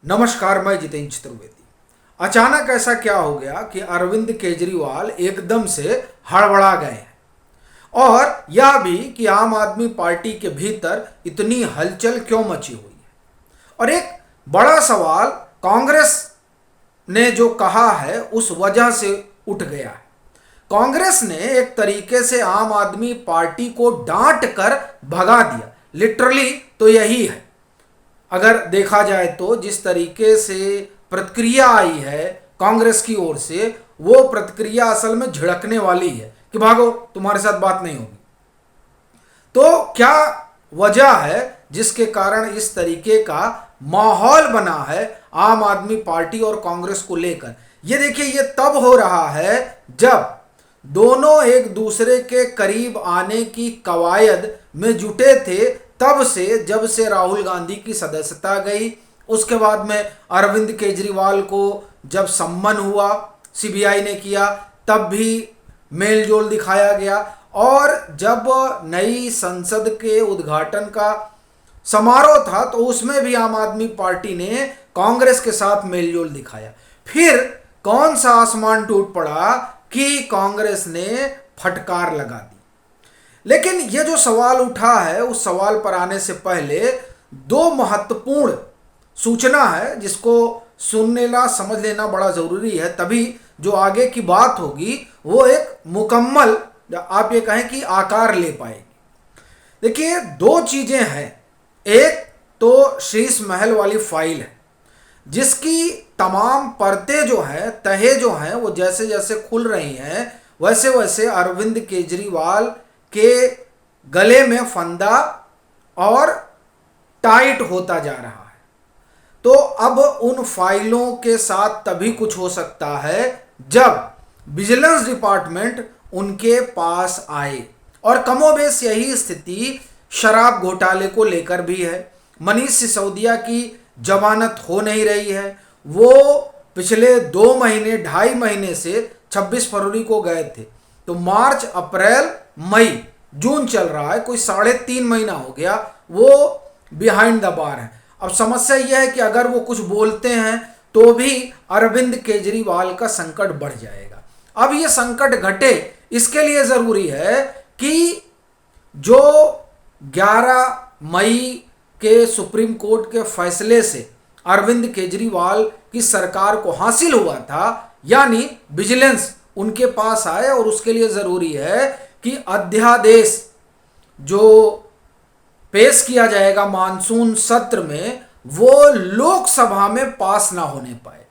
नमस्कार, मैं जितेंद्र चतुर्वेदी। अचानक ऐसा क्या हो गया कि अरविंद केजरीवाल एकदम से हड़बड़ा गए हैं और यह भी कि आम आदमी पार्टी के भीतर इतनी हलचल क्यों मची हुई है। और एक बड़ा सवाल कांग्रेस ने जो कहा है उस वजह से उठ गया है। कांग्रेस ने एक तरीके से आम आदमी पार्टी को डांट कर भगा दिया। लिटरली तो यही है। अगर देखा जाए तो जिस तरीके से प्रतिक्रिया आई है कांग्रेस की ओर से, वो प्रतिक्रिया असल में झिड़कने वाली है कि भागो, तुम्हारे साथ बात नहीं होगी। तो क्या वजह है जिसके कारण इस तरीके का माहौल बना है आम आदमी पार्टी और कांग्रेस को लेकर? ये देखिए, ये तब हो रहा है जब दोनों एक दूसरे के करीब आने की कवायद में जुटे थे। तब से, जब से राहुल गांधी की सदस्यता गई, उसके बाद में अरविंद केजरीवाल को जब सम्मन हुआ, सीबीआई ने किया, तब भी मेल जोल दिखाया गया। और जब नई संसद के उद्घाटन का समारोह था तो उसमें भी आम आदमी पार्टी ने कांग्रेस के साथ मेल जोल दिखाया। फिर कौन सा आसमान टूट पड़ा कि कांग्रेस ने फटकार लगा दी। लेकिन ये जो सवाल उठा है, उस सवाल पर आने से पहले दो महत्वपूर्ण सूचना है जिसको सुन लेना, समझ लेना बड़ा जरूरी है। तभी जो आगे की बात होगी वो एक मुकम्मल, आप ये कहें कि आकार ले पाएगी। देखिए, दो चीजें हैं। एक तो शीश महल वाली फाइल है जिसकी तमाम परतें जो हैं, तहे जो हैं, वो जैसे जैसे खुल रही हैं वैसे वैसे अरविंद केजरीवाल के गले में फंदा और टाइट होता जा रहा है। तो अब उन फाइलों के साथ तभी कुछ हो सकता है जब विजिलेंस डिपार्टमेंट उनके पास आए। और कमोबेश यही स्थिति शराब घोटाले को लेकर भी है। मनीष सिसोदिया की जमानत हो नहीं रही है। वो पिछले 2 महीने, 2.5 महीने से 26 फरवरी को गए थे, तो मार्च, अप्रैल, मई, जून चल रहा है, कोई 3.5 महीना हो गया, वो बिहाइंड द बार है। अब समस्या यह है कि अगर वो कुछ बोलते हैं तो भी अरविंद केजरीवाल का संकट बढ़ जाएगा। अब ये संकट घटे, इसके लिए जरूरी है कि जो 11 मई के सुप्रीम कोर्ट के फैसले से अरविंद केजरीवाल की सरकार को हासिल हुआ था, यानी विजिलेंस उनके पास आए। और उसके लिए जरूरी है कि अध्यादेश जो पेश किया जाएगा मानसून सत्र में, वो लोकसभा में पास ना होने पाए।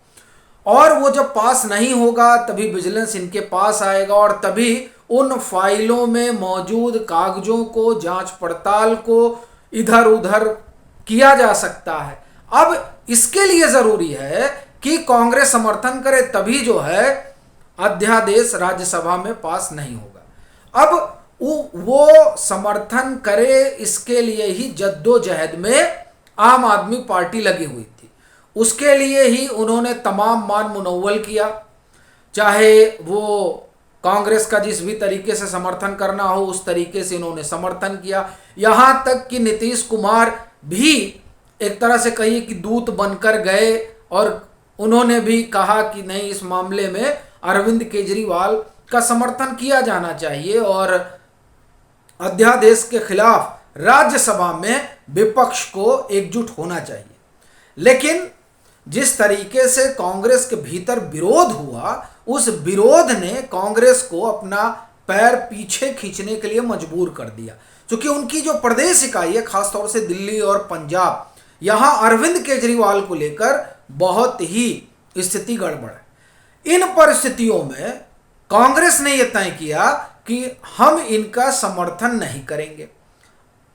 और वो जब पास नहीं होगा तभी विजिलेंस इनके पास आएगा और तभी उन फाइलों में मौजूद कागजों को, जांच पड़ताल को इधर उधर किया जा सकता है। अब इसके लिए जरूरी है कि कांग्रेस समर्थन करे, तभी जो है अध्यादेश राज्यसभा में पास नहीं होगा। अब वो समर्थन करे, इसके लिए ही जद्दोजहद में आम आदमी पार्टी लगी हुई थी। उसके लिए ही उन्होंने तमाम मान मुनव्वल किया, चाहे वो कांग्रेस का जिस भी तरीके से समर्थन करना हो उस तरीके से इन्होंने समर्थन किया। यहां तक कि नीतीश कुमार भी एक तरह से कहिए कि दूत बनकर गए और उन्होंने भी कहा कि नहीं, इस मामले में अरविंद केजरीवाल का समर्थन किया जाना चाहिए और अध्यादेश के खिलाफ राज्यसभा में विपक्ष को एकजुट होना चाहिए। लेकिन जिस तरीके से कांग्रेस के भीतर विरोध हुआ, उस विरोध ने कांग्रेस को अपना पैर पीछे खींचने के लिए मजबूर कर दिया। क्योंकि उनकी जो प्रदेश इकाई है, खासतौर से दिल्ली और पंजाब, यहां अरविंद केजरीवाल को लेकर बहुत ही स्थिति गड़बड़ है। इन परिस्थितियों में कांग्रेस ने यह तय किया कि हम इनका समर्थन नहीं करेंगे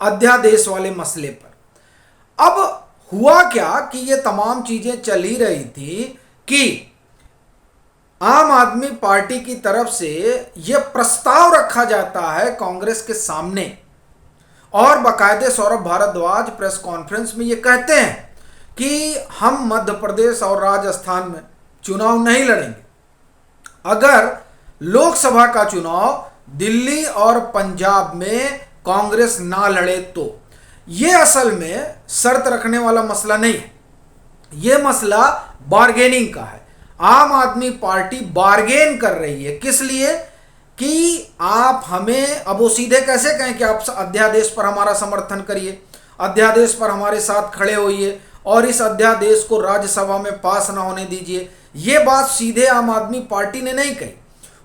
अध्यादेश वाले मसले पर। अब हुआ क्या कि ये तमाम चीजें चल ही रही थी कि आम आदमी पार्टी की तरफ से यह प्रस्ताव रखा जाता है कांग्रेस के सामने और बाकायदे सौरभ भारद्वाज प्रेस कॉन्फ्रेंस में ये कहते हैं कि हम मध्य प्रदेश और राजस्थान में चुनाव नहीं लड़ेंगे। अगर लोकसभा का चुनाव दिल्ली और पंजाब में कांग्रेस ना लड़े तो। ये असल में शर्त रखने वाला मसला नहीं है। ये मसला बार्गेनिंग का है। आम आदमी पार्टी बार्गेन कर रही है, किस लिए? कि आप हमें, अब वो सीधे कैसे कहें कि आप अध्यादेश पर हमारा समर्थन करिए, अध्यादेश पर हमारे साथ खड़े होइए और इस अध्यादेश को राज्यसभा में पास ना होने दीजिए। ये बात सीधे आम आदमी पार्टी ने नहीं कही।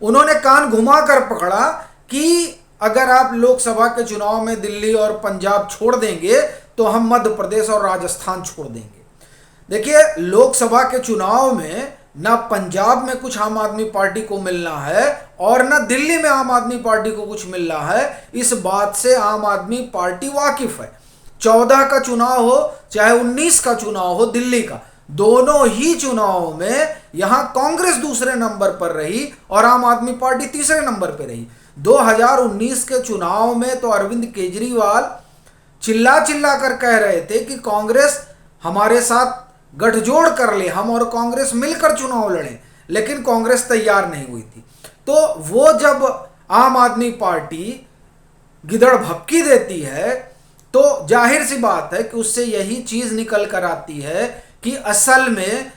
उन्होंने कान घुमा कर पकड़ा कि अगर आप लोकसभा के चुनाव में दिल्ली और पंजाब छोड़ देंगे तो हम मध्य प्रदेश और राजस्थान छोड़ देंगे। देखिए, लोकसभा के चुनाव में ना पंजाब में कुछ आम आदमी पार्टी को मिलना है और ना दिल्ली में आम आदमी पार्टी को कुछ मिल रहा है। इस बात से आम आदमी पार्टी वाकिफ है। 14 का चुनाव हो चाहे 19 का चुनाव हो, दिल्ली का, दोनों ही चुनाव में यहां कांग्रेस दूसरे नंबर पर रही और आम आदमी पार्टी तीसरे नंबर पर रही। 2019 के चुनाव में तो अरविंद केजरीवाल चिल्ला चिल्ला कर कह रहे थे कि कांग्रेस हमारे साथ गठजोड़ कर ले, हम और कांग्रेस मिलकर चुनाव लड़ें, लेकिन कांग्रेस तैयार नहीं हुई थी। तो वो जब आम आदमी पार्टी गिदड़ भपकी देती है तो जाहिर सी बात है कि उससे यही चीज निकल कर आती है कि असल में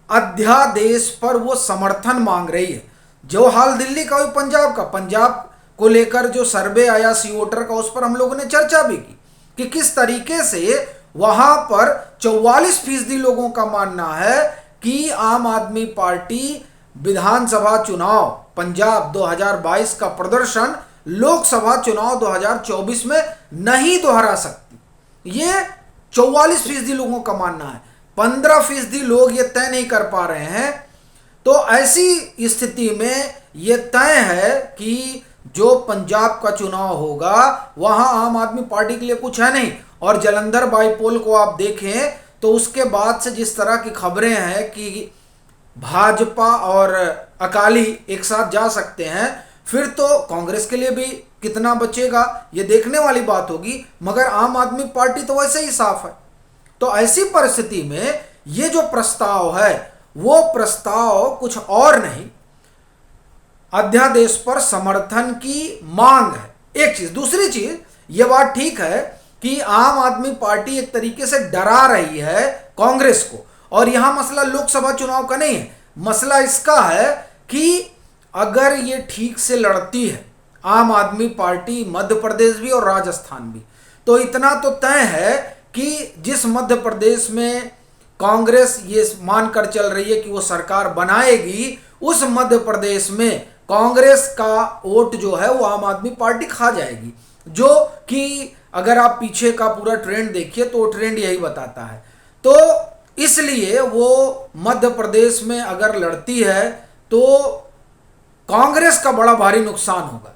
अध्यादेश पर वो समर्थन मांग रही है। जो हाल दिल्ली का हुई पंजाब को लेकर जो सर्वे आया सी वोटर का, उस पर हम लोगों ने चर्चा भी की कि किस तरीके से वहां पर 44% लोगों का मानना है कि आम आदमी पार्टी विधानसभा चुनाव पंजाब 2022 का प्रदर्शन लोकसभा चुनाव 2024 में नहीं दोहरा सकती। ये 44% लोगों का मानना है। 15% लोग ये तय नहीं कर पा रहे हैं। तो ऐसी स्थिति में ये तय है कि जो पंजाब का चुनाव होगा वहां आम आदमी पार्टी के लिए कुछ है नहीं। और जलंधर बाईपोल को आप देखें तो उसके बाद से जिस तरह की खबरें हैं कि भाजपा और अकाली एक साथ जा सकते हैं, फिर तो कांग्रेस के लिए भी कितना बचेगा ये देखने वाली बात होगी, मगर आम आदमी पार्टी तो वैसे ही साफ है। तो ऐसी परिस्थिति में ये जो प्रस्ताव है वो प्रस्ताव कुछ और नहीं, अध्यादेश पर समर्थन की मांग है, एक चीज। दूसरी चीज, ये बात ठीक है कि आम आदमी पार्टी एक तरीके से डरा रही है कांग्रेस को, और यहां मसला लोकसभा चुनाव का नहीं है, मसला इसका है कि अगर ये ठीक से लड़ती है आम आदमी पार्टी मध्य प्रदेश भी और राजस्थान भी, तो इतना तो तय है कि जिस मध्य प्रदेश में कांग्रेस ये मानकर चल रही है कि वो सरकार बनाएगी, उस मध्य प्रदेश में कांग्रेस का वोट जो है वो आम आदमी पार्टी खा जाएगी। जो कि अगर आप पीछे का पूरा ट्रेंड देखिए तो ट्रेंड यही बताता है। तो इसलिए वो मध्य प्रदेश में अगर लड़ती है तो कांग्रेस का बड़ा भारी नुकसान होगा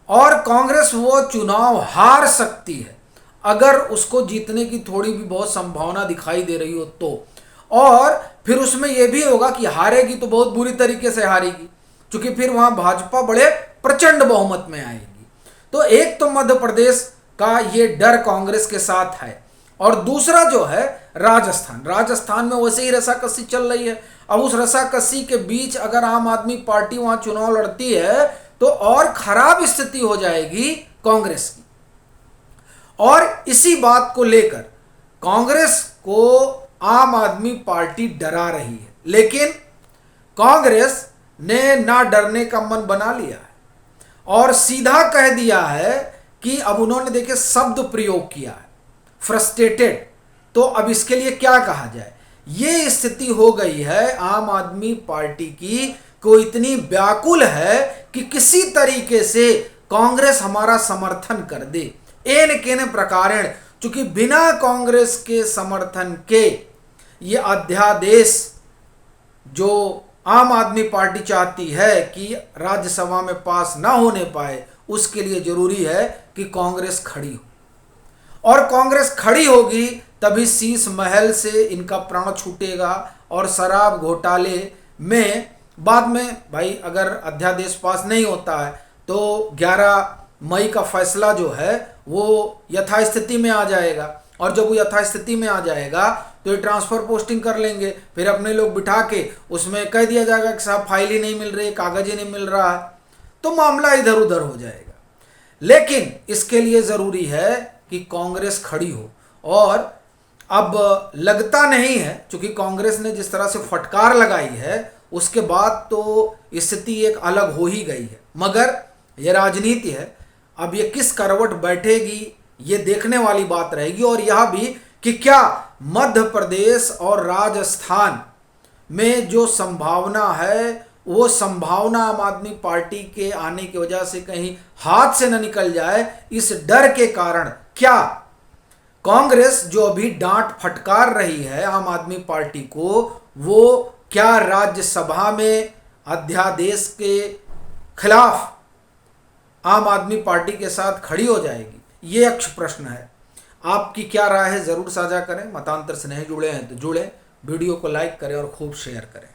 और कांग्रेस वो चुनाव हार सकती है अगर उसको जीतने की थोड़ी भी बहुत संभावना दिखाई दे रही हो तो। और फिर उसमें यह भी होगा कि हारेगी तो बहुत बुरी तरीके से हारेगी, क्योंकि फिर वहां भाजपा बड़े प्रचंड बहुमत में आएगी। तो एक तो मध्य प्रदेश का ये डर कांग्रेस के साथ है, और दूसरा जो है राजस्थान में वैसे ही रसाकसी चल रही है। अब उस रसाकसी के बीच अगर आम आदमी पार्टी वहां चुनाव लड़ती है तो और खराब स्थिति हो जाएगी कांग्रेस की। और इसी बात को लेकर कांग्रेस को आम आदमी पार्टी डरा रही है, लेकिन कांग्रेस ने ना डरने का मन बना लिया है और सीधा कह दिया है कि अब उन्होंने देखे शब्द प्रयोग किया है, फ्रस्ट्रेटेड। तो अब इसके लिए क्या कहा जाए? ये स्थिति हो गई है आम आदमी पार्टी की को इतनी व्याकुल है कि किसी तरीके से कांग्रेस हमारा समर्थन कर दे। एन केन प्रकारेण, चूंकि बिना कांग्रेस के समर्थन के ये अध्यादेश जो आम आदमी पार्टी चाहती है कि राज्यसभा में पास ना होने पाए, उसके लिए जरूरी है कि कांग्रेस खड़ी हो। और कांग्रेस खड़ी होगी तभी शीश महल से इनका प्राण छूटेगा और शराब घोटाले में बाद में, भाई अगर अध्यादेश पास नहीं होता है तो 11 मई का फैसला जो है वो यथास्थिति में आ जाएगा, और जब वो यथास्थिति में आ जाएगा तो ये ट्रांसफर पोस्टिंग कर लेंगे, फिर अपने लोग बिठा के उसमें कह दिया जाएगा कि साहब फाइल ही नहीं मिल रही, कागज ही नहीं मिल रहा है, तो मामला इधर उधर हो जाएगा। लेकिन इसके लिए जरूरी है कि कांग्रेस खड़ी हो। और अब लगता नहीं है, क्योंकि कांग्रेस ने जिस तरह से फटकार लगाई है उसके बाद तो स्थिति एक अलग हो ही गई है। मगर ये राजनीति है, अब ये किस करवट बैठेगी ये देखने वाली बात रहेगी। और यह भी कि क्या मध्य प्रदेश और राजस्थान में जो संभावना है वो संभावना आम आदमी पार्टी के आने की वजह से कहीं हाथ से न निकल जाए, इस डर के कारण क्या कांग्रेस जो अभी डांट फटकार रही है आम आदमी पार्टी को, वो क्या राज्यसभा में अध्यादेश के खिलाफ आम आदमी पार्टी के साथ खड़ी हो जाएगी, ये अक्ष प्रश्न है। आपकी क्या राय है जरूर साझा करें। मतांतर से नहीं जुड़े हैं तो जुड़ें, वीडियो को लाइक करें और खूब शेयर करें।